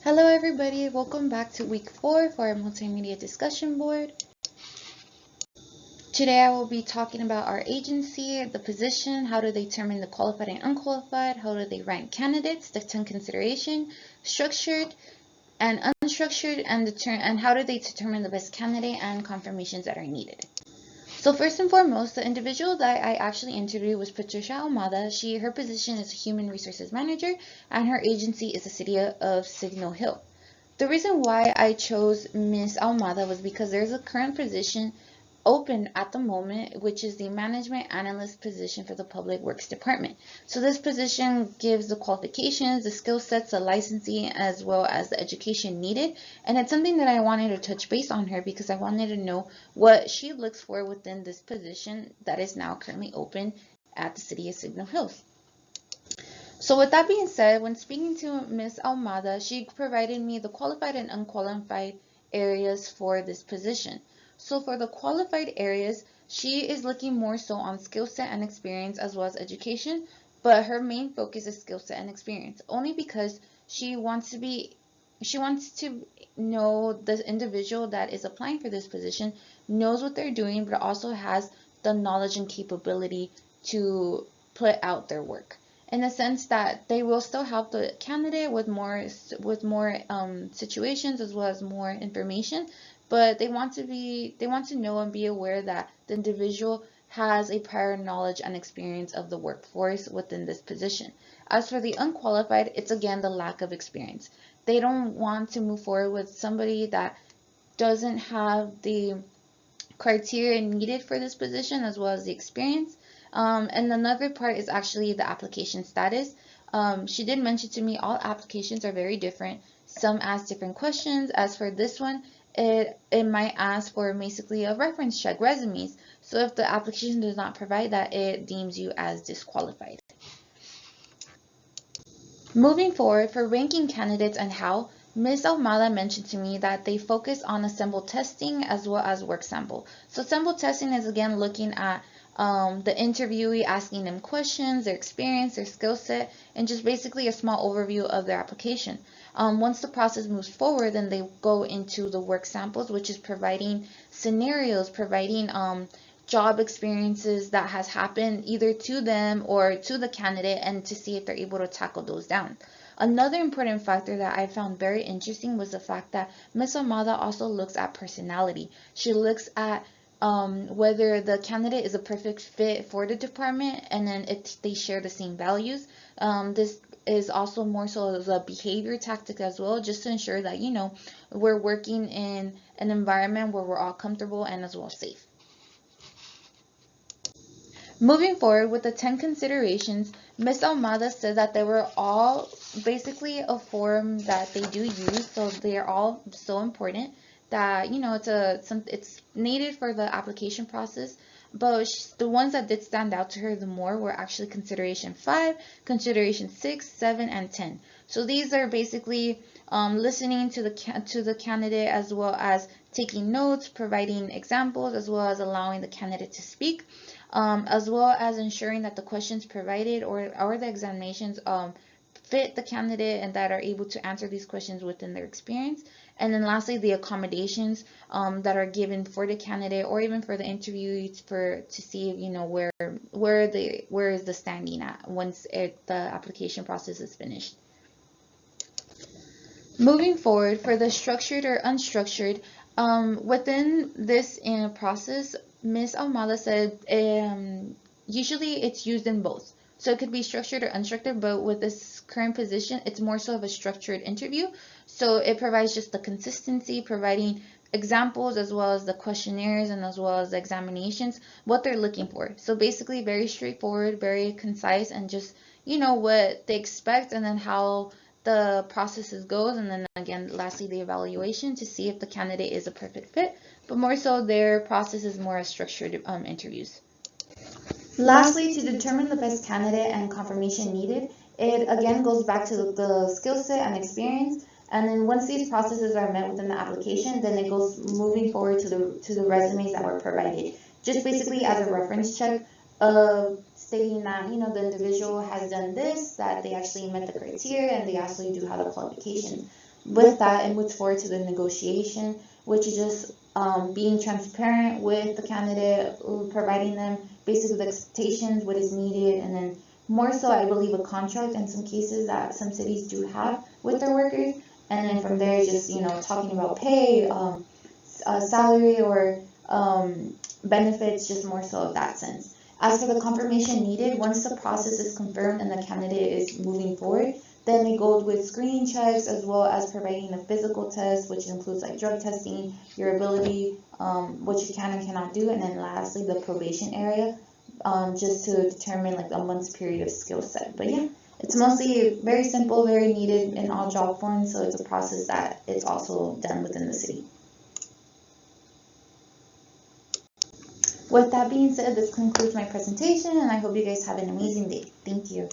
Hello everybody, welcome back to week 4 for our multimedia discussion board. Today I will be talking about our agency, the position, how do they determine the qualified and unqualified, how do they rank candidates, the 10 consideration, structured and unstructured, and how do they determine the best candidate and confirmations that are needed. So first and foremost, the individual that I actually interviewed was Patricia Almada. Her position is a human resources manager, and her agency is the city of Signal Hill. The reason why I chose Miss Almada was because there's a current position open at the moment, which is the management analyst position for the public works department. So this position gives the qualifications, the skill sets, the licensing, as well as the education needed. And it's something that I wanted to touch base on her because I wanted to know what she looks for within this position that is now currently open at the city of Signal Hills. So with that being said, when speaking to Ms. Almada, she provided me the qualified and unqualified areas for this position. So for the qualified areas, she is looking more so on skill set and experience as well as education, but her main focus is skill set and experience, only because she wants to know the individual that is applying for this position knows what they're doing, but also has the knowledge and capability to put out their work, in the sense that they will still help the candidate with more situations as well as more information, but they want to know and be aware that the individual has a prior knowledge and experience of the workforce within this position. As for the unqualified, it's again the lack of experience. They don't want to move forward with somebody that doesn't have the criteria needed for this position as well as the experience. And another part is actually the application status. She did mention to me all applications are very different. Some ask different questions. As for this one, it might ask for basically a reference check, resumes. So if the application does not provide that, it deems you as disqualified. Moving forward, for ranking candidates and how, Ms. Almada mentioned to me that they focus on assemble testing as well as work sample. So sample testing is again looking at the interviewee, asking them questions, their experience, their skill set, and just basically a small overview of their application. Once the process moves forward, then they go into the work samples, which is providing scenarios, providing job experiences that has happened either to them or to the candidate, and to see if they're able to tackle those down. Another important factor that I found very interesting was the fact that Ms. Amada also looks at personality. She looks at whether the candidate is a perfect fit for the department, and then if they share the same values. This is also more so as a behavior tactic as well, just to ensure that, we're working in an environment where we're all comfortable and as well safe. Moving forward with the 10 considerations, Ms. Almada said that they were all basically a form that they do use, so they are all so important that, it's needed for the application process. But the ones that did stand out to her the more were actually consideration 5, consideration 6, 7, and 10. So these are basically listening to the candidate, as well as taking notes, providing examples, as well as allowing the candidate to speak, as well as ensuring that the questions provided or the examinations fit the candidate and that are able to answer these questions within their experience. And then lastly, the accommodations that are given for the candidate or even for the interviewees to see, where is the standing at once the application process is finished. Moving forward, for the structured or unstructured, within this process, Ms. Almada said usually it's used in both. So it could be structured or unstructured, but with this current position, it's more so of a structured interview. So it provides just the consistency, providing examples as well as the questionnaires and as well as the examinations, what they're looking for. So basically very straightforward, very concise, and just, what they expect, and then how the processes goes, and then again lastly the evaluation to see if the candidate is a perfect fit, but more so their process is more structured interviews. Lastly, to determine the best candidate and confirmation needed, it again goes back to the skill set and experience. And then once these processes are met within the application, then it goes moving forward to the resumes that were provided. Just basically as a reference check of stating that, the individual has done this, that they actually met the criteria, and they actually do have the qualifications. with that, it moves forward to the negotiation, which is just being transparent with the candidate, providing them basically the expectations, what is needed, and then more so, I believe, a contract in some cases that some cities do have with their workers. And then from there, just, talking about pay, salary, or benefits, just more so of that sense. As for the confirmation needed, once the process is confirmed and the candidate is moving forward, then they go with screening checks as well as providing a physical test, which includes like drug testing, your ability, what you can and cannot do, and then lastly the probation area, just to determine like a month's period of skill set. But yeah, it's mostly very simple, very needed in all job forms, so it's a process that it's also done within the city. With that being said, this concludes my presentation, and I hope you guys have an amazing day. Thank you.